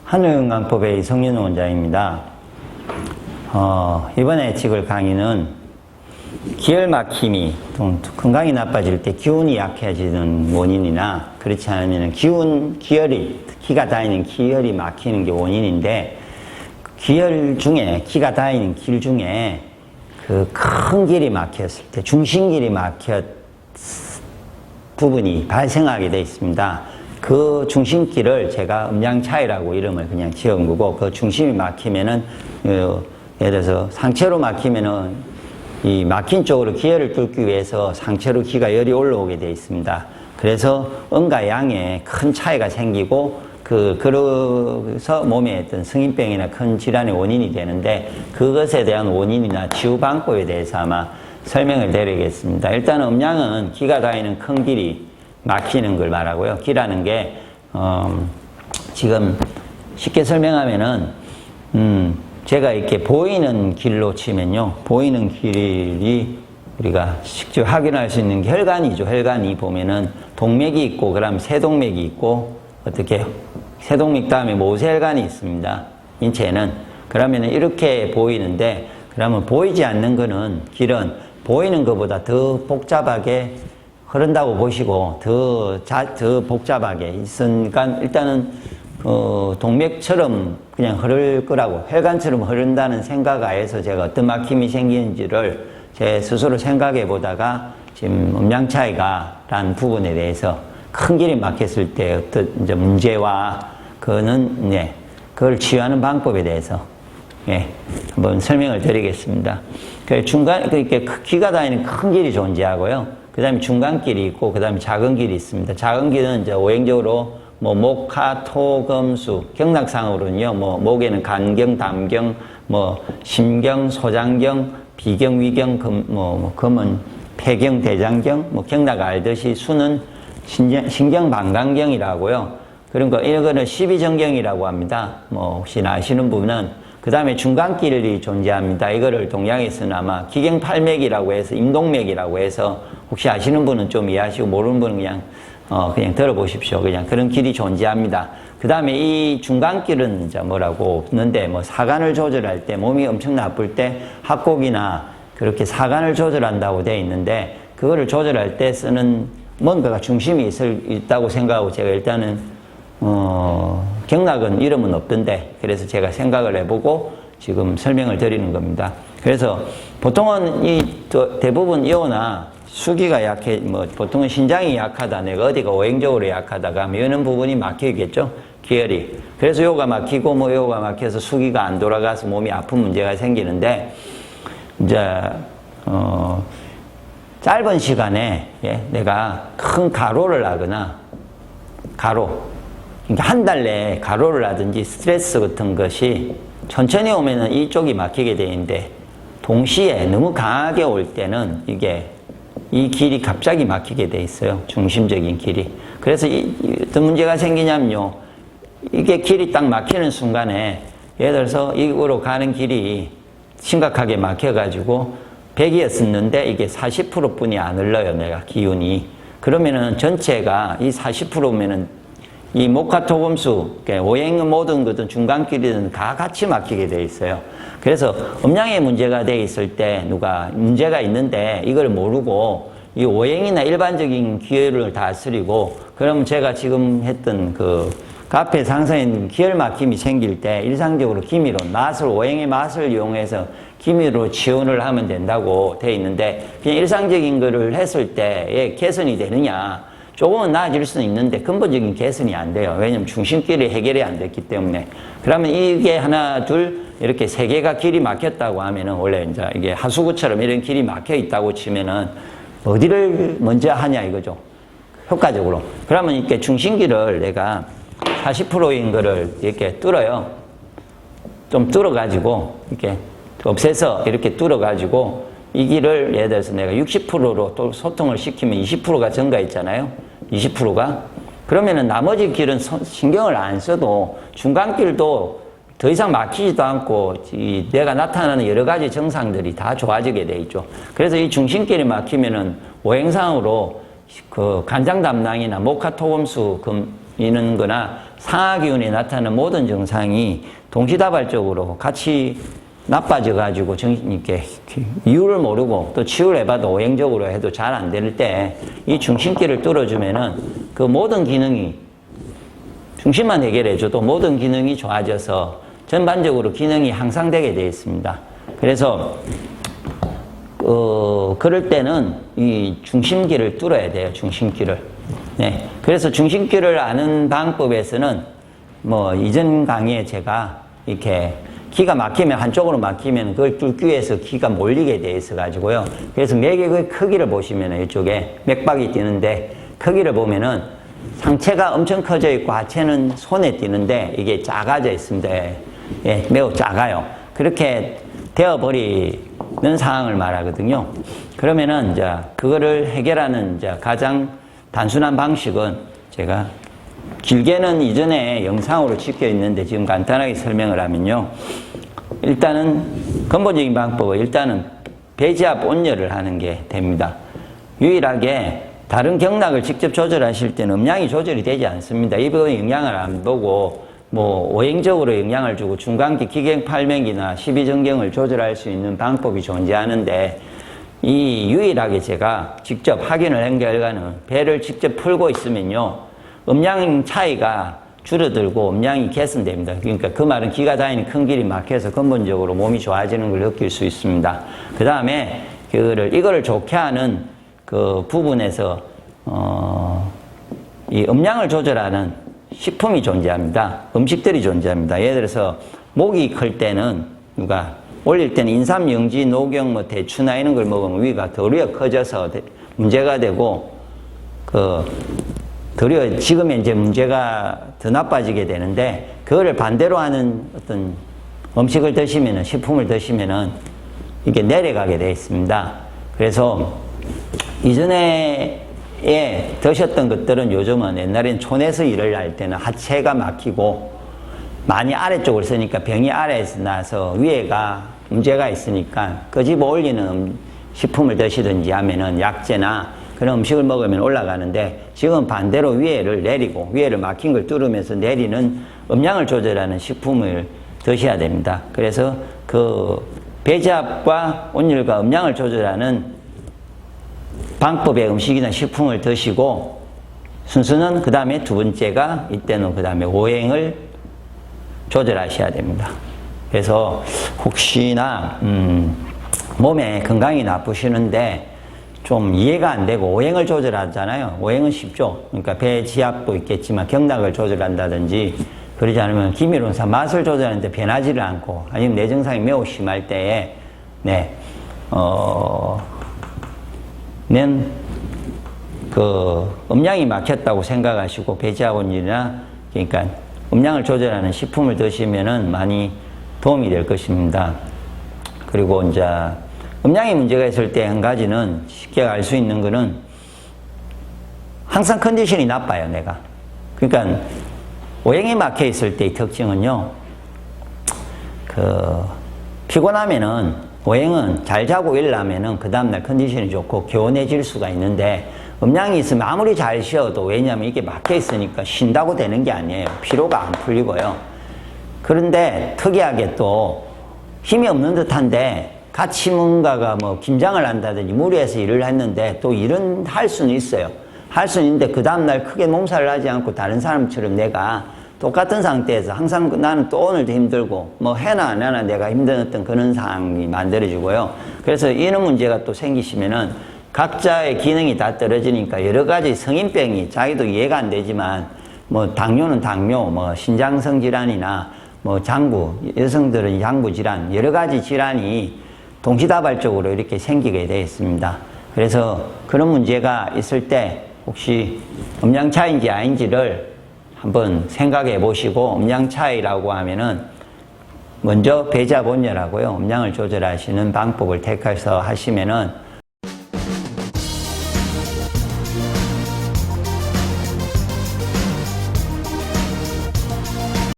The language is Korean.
한의건강법의 성윤호 원장입니다. 이번에 찍을 강의는 기혈막힘이 건강이 나빠질 때 기운이 약해지는 원인이나 그렇지 않으면 기가 다니는 기혈이 막히는 게 원인인데, 기혈 중에, 기가 다니는 길 중에 그 큰 길이 막혔을 때, 중심길이 막혔 부분이 발생하게 되어 있습니다. 그 중심길을 제가 음양차이라고 이름을 그냥 지은 거고, 그 중심이 막히면은, 예를 들어서 상체로 막히면은 이 막힌 쪽으로 기혈을 뚫기 위해서 상체로 기가 열이 올라오게 되어 있습니다. 그래서 음과 양에 큰 차이가 생기고, 그래서 몸에 어떤 성인병이나 큰 질환의 원인이 되는데, 그것에 대한 원인이나 치유 방법에 대해서 아마 설명을 드리겠습니다. 일단 음양은 기가 다니는 큰 길이 막히는 걸 말하고요. 기라는 게, 지금 쉽게 설명하면은, 제가 이렇게 보이는 길로 치면요. 보이는 길이 우리가 직접 확인할 수 있는 게 혈관이죠. 혈관이 보면은 동맥이 있고, 그다음 세동맥이 있고, 어떻게 세동맥 다음에 모세혈관이 있습니다. 인체에는. 그러면은 이렇게 보이는데, 그러면 보이지 않는 거는, 길은 보이는 것보다 더 복잡하게 흐른다고 보시고, 더 복잡하게 있으니까 일단은 동맥처럼 그냥 흐를 거라고, 혈관처럼 흐른다는 생각 하에서 제가 어떤 막힘이 생기는지를 제 스스로 생각해 보다가, 지금 음양차이가 라는 부분에 대해서 큰 길이 막혔을 때 어떤 이제 문제와 그걸 치유하는 방법에 대해서 한번 설명을 드리겠습니다. 이렇게 기가 다니는 큰 길이 존재하고요. 그 다음에 중간길이 있고, 그 다음에 작은 길이 있습니다. 작은 길은 이제 오행적으로 목, 하, 토, 금, 수, 경락상으로는요, 목에는 간경, 담경, 심경, 소장경, 비경, 위경, 금은 폐경, 대장경, 경락 알듯이 수는 신경방광경이라고요. 그러니까 이거는 12정경이라고 합니다. 혹시 아시는 분은. 그 다음에 중간길이 존재합니다. 이거를 동양에서는 아마 기경팔맥이라고 해서, 임동맥이라고 해서, 혹시 아시는 분은 좀 이해하시고, 모르는 분은 그냥 들어보십시오. 그냥 그런 길이 존재합니다. 그 다음에 이 중간길은 이제 뭐라고 있는데, 사간을 조절할 때, 몸이 엄청 나쁠 때 합곡이나 그렇게 사간을 조절한다고 되어 있는데, 그거를 조절할 때 쓰는 뭔가가 중심이 있다고 생각하고, 제가 일단은 경락은 이름은 없던데, 그래서 제가 생각을 해보고 지금 설명을 드리는 겁니다. 그래서 보통은 대부분 이오나 수기가 약해, 보통은 신장이 약하다, 내가 어디가 오행적으로 약하다가 하면 이런 부분이 막히겠죠, 기혈이. 그래서 요가 막히고, 요가 막혀서 수기가 안 돌아가서 몸이 아픈 문제가 생기는데, 이제, 짧은 시간에, 내가 큰 가로를 하거나, 그러니까 한 달 내에 가로를 하든지 스트레스 같은 것이 천천히 오면은 이쪽이 막히게 되는데, 동시에 너무 강하게 올 때는 이 길이 갑자기 막히게 돼 있어요. 중심적인 길이. 그래서 어떤 문제가 생기냐면요. 이게 길이 딱 막히는 순간에, 예를 들어서 이쪽으로 가는 길이 심각하게 막혀가지고 100이었었는데 이게 40%뿐이 안 흘러요. 내가 기운이. 그러면은 전체가 이 40%면은 이 목화토금수, 오행 모든 것은 중간길이든 다 같이 막히게 돼 있어요. 그래서 음양에 문제가 돼 있을 때, 누가 문제가 있는데 이걸 모르고 이 오행이나 일반적인 기혈을 다스리고, 그러면 제가 지금 했던 앞에 상상인 기혈 막힘이 생길 때 일상적으로 기미로 오행의 맛을 이용해서 기미로 치유를 하면 된다고 돼 있는데, 그냥 일상적인 거를 했을 때에 개선이 되느냐? 조금은 나아질 수는 있는데 근본적인 개선이 안 돼요. 왜냐면 중심길이 해결이 안 됐기 때문에. 그러면 이게 하나, 둘, 이렇게 세 개가 길이 막혔다고 하면은, 원래 이제 이게 하수구처럼 이런 길이 막혀 있다고 치면은 어디를 먼저 하냐 이거죠. 효과적으로. 그러면 이렇게 중심길을 내가 40%인 거를 이렇게 뚫어요. 좀 뚫어가지고, 이렇게 없애서 이렇게 뚫어가지고, 이 길을 예를 들어서 내가 60%로 또 소통을 시키면 20%가 증가했잖아요. 20%가. 그러면은 나머지 길은 신경을 안 써도 중간길도 더 이상 막히지도 않고 내가 나타나는 여러 가지 증상들이 다 좋아지게 돼 있죠. 그래서 이 중심길이 막히면은 오행상으로 간장 담낭이나 목화토금수 이는 거나 상하기운에 나타나는 모든 증상이 동시다발적으로 같이 나빠져 가지고 이렇게 이유를 모르고 또 치유를 해봐도 오행적으로 해도 잘 안 될 때 이 중심기를 뚫어주면은 그 모든 기능이 중심만 해결해줘도 모든 기능이 좋아져서 전반적으로 기능이 향상되게 되어 있습니다. 그래서 그럴 때는 이 중심기를 뚫어야 돼요. 중심기를. 네. 그래서 중심기를 아는 방법에서는 뭐 이전 강의에 제가 이렇게 기가 막히면 한쪽으로 막히면 그걸 뚫기 위해서 기가 몰리게 돼 있어 가지고요. 그래서 맥의 크기를 보시면은 이쪽에 맥박이 뛰는데 크기를 보면은 상체가 엄청 커져 있고 하체는 손에 뛰는데 이게 작아져 있습니다. 예, 매우 작아요. 그렇게 되어버리는 상황을 말하거든요. 그러면은 이제 그거를 해결하는 이제 가장 단순한 방식은 제가 길게는 이전에 영상으로 찍혀 있는데 지금 간단하게 설명을 하면요. 일단은 근본적인 방법은 일단은 배지압 온열을 하는 게 됩니다. 유일하게 다른 경락을 직접 조절하실 때는 음량이 조절이 되지 않습니다. 이 부분에 영향을 안 보고 뭐 오행적으로 영향을 주고 중간기 기경팔맥이나 십이정경을 조절할 수 있는 방법이 존재하는데 이 유일하게 제가 직접 확인을 한 결과는 배를 직접 풀고 있으면요. 음량 차이가 줄어들고 음량이 개선됩니다. 그러니까 그 말은 기가 다니는 큰 길이 막혀서 근본적으로 몸이 좋아지는 걸 느낄 수 있습니다. 그 다음에 이거를 좋게 하는 그 부분에서 이 음량을 조절하는 식품이 존재합니다. 음식들이 존재합니다. 예를 들어서 목이 클 때는 누가 올릴 때는 인삼, 영지, 녹용, 뭐 대추나 이런 걸 먹으면 위가 도리어 커져서 문제가 되고 도리어 지금 이제 문제가 더 나빠지게 되는데 그거를 반대로 하는 어떤 음식을 드시면은 식품을 드시면은 이게 내려가게 되어 있습니다. 그래서 이전에 드셨던 것들은 요즘은 옛날엔 촌에서 일을 할 때는 하체가 막히고 많이 아래쪽을 쓰니까 병이 아래에서 나서 위에가 문제가 있으니까 끄집어 올리는 식품을 드시든지 하면은 약재나 그런 음식을 먹으면 올라가는데 지금 반대로 위에를 내리고 위에를 막힌 걸 뚫으면서 내리는 음량을 조절하는 식품을 드셔야 됩니다. 그래서 그 배지압과 온열과 음량을 조절하는 방법의 음식이나 식품을 드시고 순서는 그 다음에 두 번째가 이때는 그 다음에 오행을 조절하셔야 됩니다. 그래서 혹시나 몸에 건강이 나쁘시는데 좀 이해가 안 되고 오행을 조절하잖아요. 오행은 쉽죠. 그러니까 배 지압도 있겠지만 경락을 조절한다든지 그러지 않으면 기밀론상 맛을 조절하는데 변하지를 않고 아니면 내 증상이 매우 심할 때에 그 음량이 막혔다고 생각하시고 배지압온열이나 그러니까 음량을 조절하는 식품을 드시면은 많이 도움이 될 것입니다. 그리고 이제 음량에 문제가 있을 때 한 가지는 쉽게 알 수 있는 거는 항상 컨디션이 나빠요, 내가. 그러니까 오행이 막혀 있을 때의 특징은요. 피곤하면은 오행은 잘 자고 일어나면은 그 다음날 컨디션이 좋고 개운해질 수가 있는데 음량이 있으면 아무리 잘 쉬어도 왜냐하면 이게 막혀 있으니까 쉰다고 되는 게 아니에요. 피로가 안 풀리고요. 그런데 특이하게 또 힘이 없는 듯한데 같이 뭔가가 뭐 김장을 한다든지 무리해서 일을 했는데 또 일은 할 수는 있어요. 할 수는 있는데 그 다음날 크게 몸살을 하지 않고 다른 사람처럼 내가 똑같은 상태에서 항상 나는 또 오늘도 힘들고 뭐 해나 안 해나 내가 힘들었던 그런 상황이 만들어지고요. 그래서 이런 문제가 또 생기시면은 각자의 기능이 다 떨어지니까 여러 가지 성인병이 자기도 이해가 안 되지만 뭐 당뇨는 당뇨, 뭐 신장성 질환이나 뭐 장부, 여성들은 장부 질환 여러 가지 질환이 동시다발적으로 이렇게 생기게 되어 있습니다. 그래서 그런 문제가 있을 때 혹시 음량 차이인지 아닌지를 한번 생각해 보시고 음량 차이라고 하면은 먼저 배지압 온열하고요. 음량을 조절하시는 방법을 택해서 하시면은